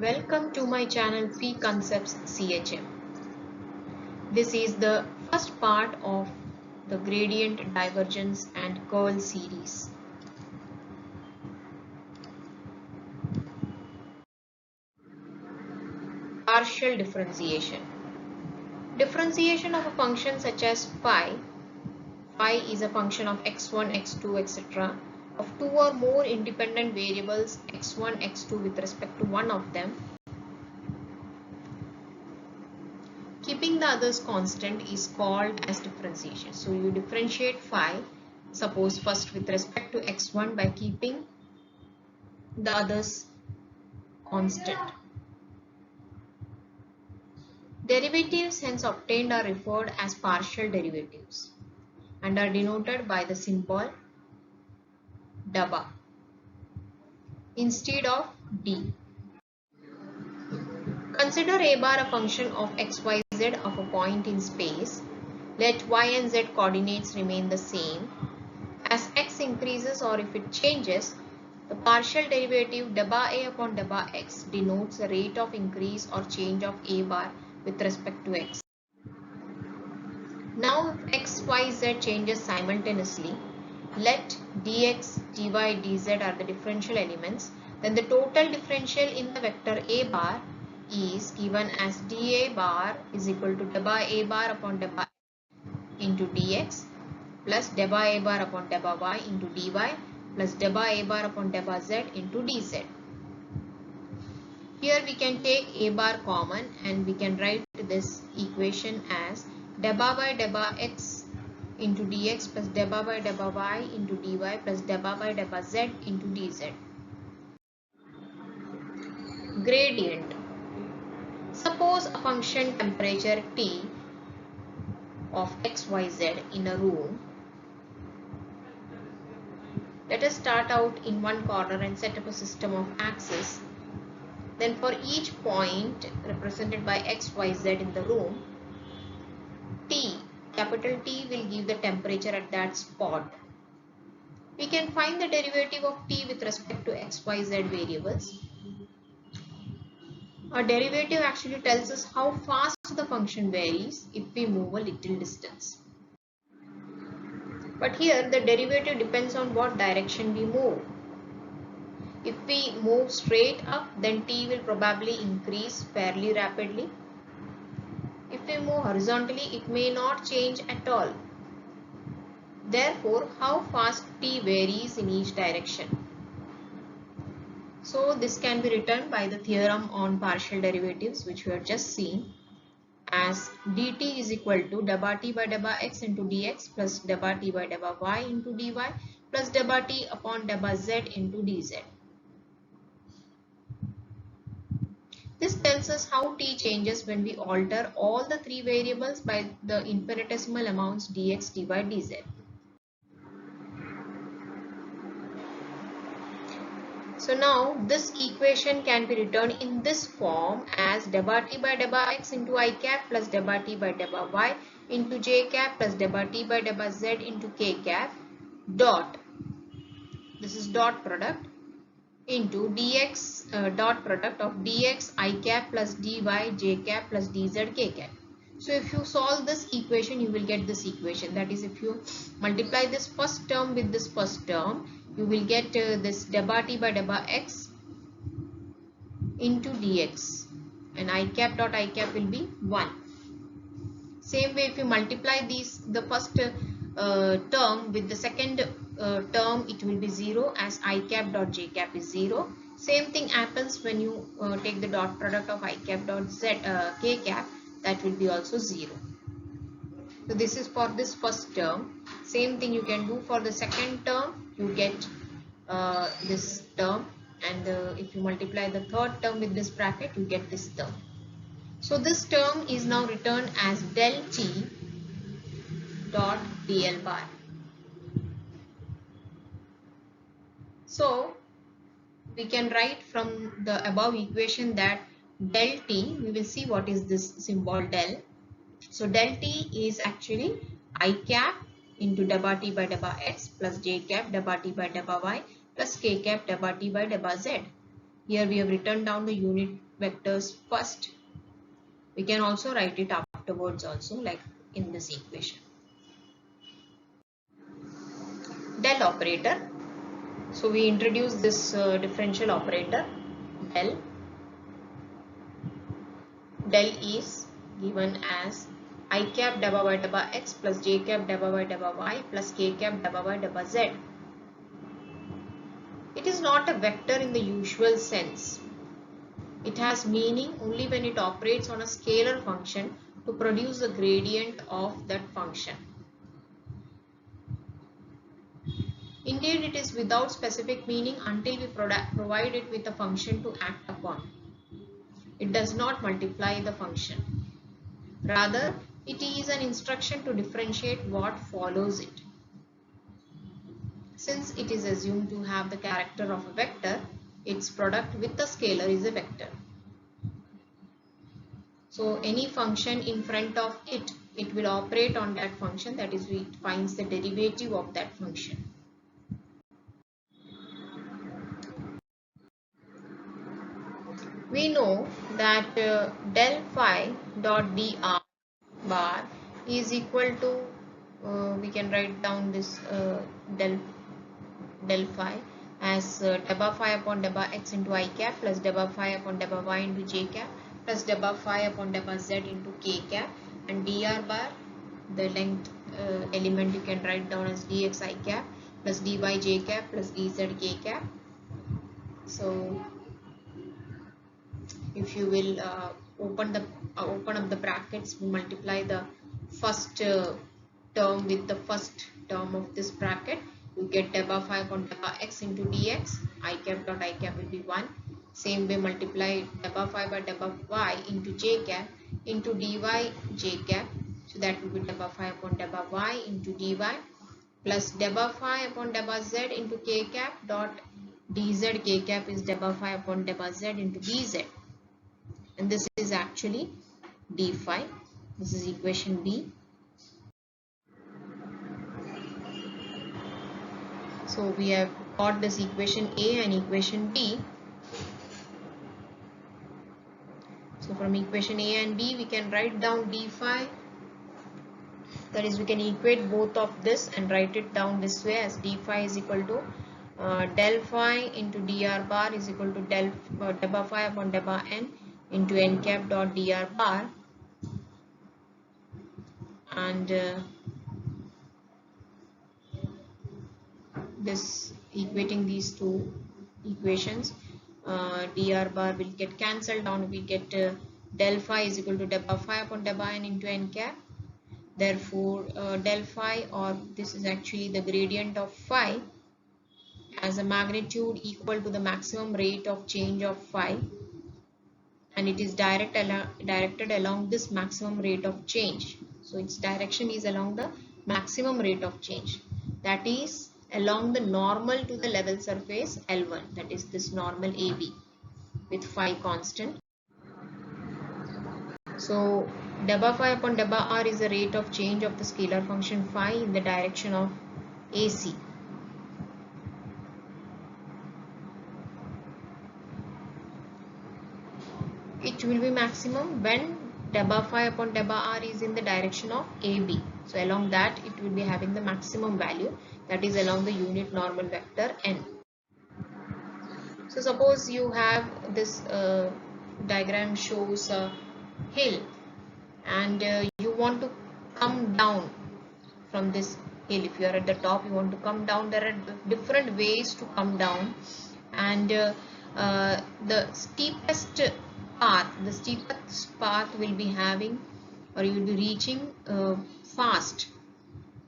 Welcome to my channel Phi Concepts CHM. This is the first part of the gradient, divergence and curl series. Partial differentiation. Differentiation of a function such as phi. Phi is a function of x1, x2, etc. of two or more independent variables x1, x2 with respect to one of them. Keeping the others constant is called as differentiation. So you differentiate phi, suppose first with respect to x1 by keeping the others constant. Derivatives hence obtained are referred as partial derivatives and are denoted by the symbol daba instead of d. Consider a bar a function of xyz of a point in space. Let y and z coordinates remain the same. As x increases or if it changes, the partial derivative daba a upon daba x denotes the rate of increase or change of a bar with respect to x. Now if x, y, z changes simultaneously, let dx, dy, dz are the differential elements, then the total differential in the vector a bar is given as dA bar is equal to daba a bar upon daba into dx plus daba a bar upon daba y into dy plus daba a bar upon daba z into dz. Here we can take a bar common and we can write this equation as daba by daba x into dx plus daba by daba y into dy plus daba by daba z into dz. Gradient. Suppose a function temperature T of xyz in a room. Let us start out in one corner and set up a system of axes. Then for each point represented by xyz in the room, T, capital T will give the temperature at that spot. We can find the derivative of T with respect to xyz variables. A derivative actually tells us how fast the function varies if we move a little distance. But here the derivative depends on what direction we move. If we move straight up, then T will probably increase fairly rapidly. If we move horizontally, it may not change at all. Therefore, how fast T varies in each direction. So this can be written by the theorem on partial derivatives which we have just seen as dt is equal to daba t by daba x into dx plus daba t by daba y into dy plus daba t upon daba z into dz. This tells us how t changes when we alter all the three variables by the infinitesimal amounts dx, dy, dz. So now this equation can be written in this form as daba t by daba x into I cap plus daba t by daba y into j cap plus daba t by daba z into k cap dot, this is dot product, into dx dot product of dx I cap plus dy j cap plus dz k cap. So if you solve this equation, you will get this equation. That is, if you multiply this first term with this first term, you will get this daba t by daba x into dx and I cap dot I cap will be 1. Same way, if you multiply the first term with the second term, it will be 0 as I cap dot j cap is 0. Same thing happens when you take the dot product of I cap dot z k cap, that will be also 0. So this is for this first term. Same thing you can do for the second term. You get this term, and if you multiply the third term with this bracket, you get this term. So this term is now written as del t dot dl bar. So we can write from the above equation that del t, we will see what is this symbol del. So del t is actually I cap into daba t by daba x plus j cap daba t by daba y plus k cap daba t by daba z. Here we have written down the unit vectors first. We can also write it afterwards also, like in this equation. Del operator. So we introduce this differential operator del. Del is given as I cap dabba by dabba x plus j cap dabba by dabba y plus k cap dabba by dabba z. It is not a vector in the usual sense. It has meaning only when it operates on a scalar function to produce the gradient of that function. Indeed, it is without specific meaning until we provide it with a function to act upon. It does not multiply the function. Rather, it is an instruction to differentiate what follows it. Since it is assumed to have the character of a vector, its product with the scalar is a vector. So any function in front of it, it will operate on that function, that is, it finds the derivative of that function. We know that del phi dot dr bar is equal to, we can write down this del phi as dabba phi upon dabba x into I cap plus dabba phi upon dabba y into j cap plus dabba phi upon dabba z into k cap, and dr bar, the length element, you can write down as dx I cap plus dy j cap plus dz k cap. So if you will open up the brackets, we multiply the first term with the first term of this bracket, you get dabba phi upon dabba x into dx, I cap dot I cap will be 1. Same way multiply dabba phi by dabba y into j cap into dy j cap, so that will be dabba phi upon dabba y into dy plus dabba phi upon dabba z into k cap dot dz k cap is dabba phi upon dabba z into dz, and this is actually d phi. This is equation B. So we have got this equation A and equation B. So from equation A and B we can write down d phi, that is, we can equate both of this and write it down this way as d phi is equal to del phi into dr bar is equal to dabba phi upon dabba n into n cap dot dr bar, and this equating these two equations, dr bar will get cancelled down. We get del phi is equal to dabba phi upon dabba n into n cap. Therefore del phi, or this is actually the gradient of phi, as a magnitude equal to the maximum rate of change of phi, and it is directed along this maximum rate of change. So its direction is along the maximum rate of change, that is along the normal to the level surface L1, that is this normal AB with phi constant. So dabba phi upon dabba r is the rate of change of the scalar function phi in the direction of AC. It will be maximum when dabba phi upon dabba r is in the direction of AB. So along that it will be having the maximum value, that is along the unit normal vector n. So suppose you have this diagram shows a hill, and you want to come down from this hill. If you are at the top, you want to come down. There are different ways to come down, and the steepest path will be having, or you will be reaching fast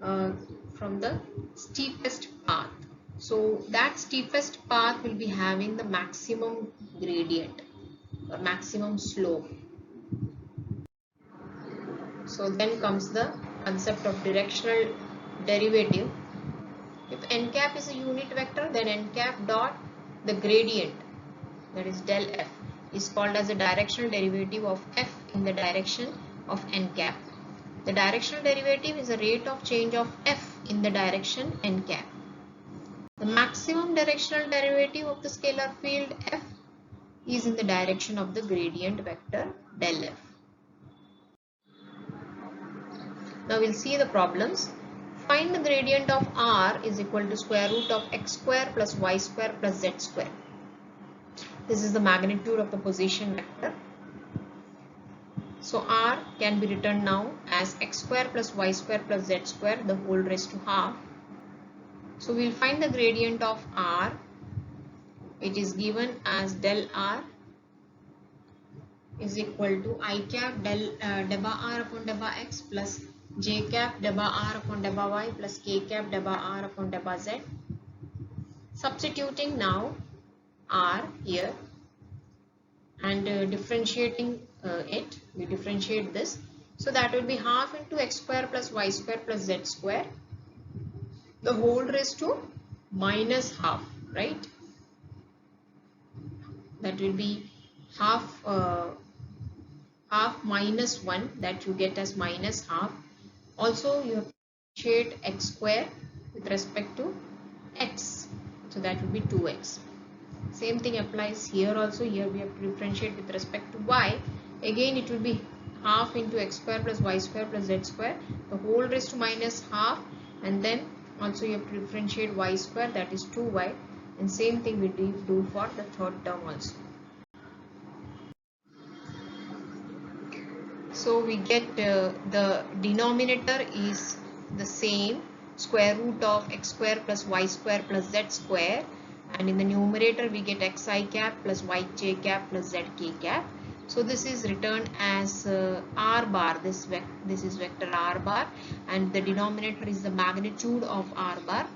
from the steepest path. So that steepest path will be having the maximum gradient or maximum slope. So then comes the concept of directional derivative. If n cap is a unit vector, then n cap dot the gradient, that is del f, is called as the directional derivative of f in the direction of n cap. The directional derivative is the rate of change of f in the direction n cap. The maximum directional derivative of the scalar field f is in the direction of the gradient vector del f. Now we'll see the problems. Find the gradient of r is equal to square root of x square plus y square plus z square. This is the magnitude of the position vector. So r can be written now as x square plus y square plus z square the whole raised to half. So we'll find the gradient of r. It is given as del r is equal to I cap del deba r upon deba x plus j cap deba r upon deba y plus k cap deba r upon deba z. Substituting now r here and differentiating it, we differentiate this. So that will be half into x square plus y square plus z square the whole raised to minus half, right? That will be half half minus 1, that you get as minus half. Also you have to differentiate x square with respect to x, so that will be 2x. Same thing applies here also. Here we have to differentiate with respect to y. Again it will be half into x square plus y square plus z square the whole raised to minus half, and then also you have to differentiate y square, that is 2y, and same thing we do for the third term also. So we get the denominator is the same, square root of x square plus y square plus z square, and in the numerator we get xi cap plus yj cap plus zk cap. So this is written as r bar, this is vector r bar, and the denominator is the magnitude of r bar.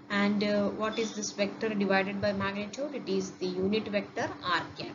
And what is this vector divided by magnitude? It is the unit vector r cap.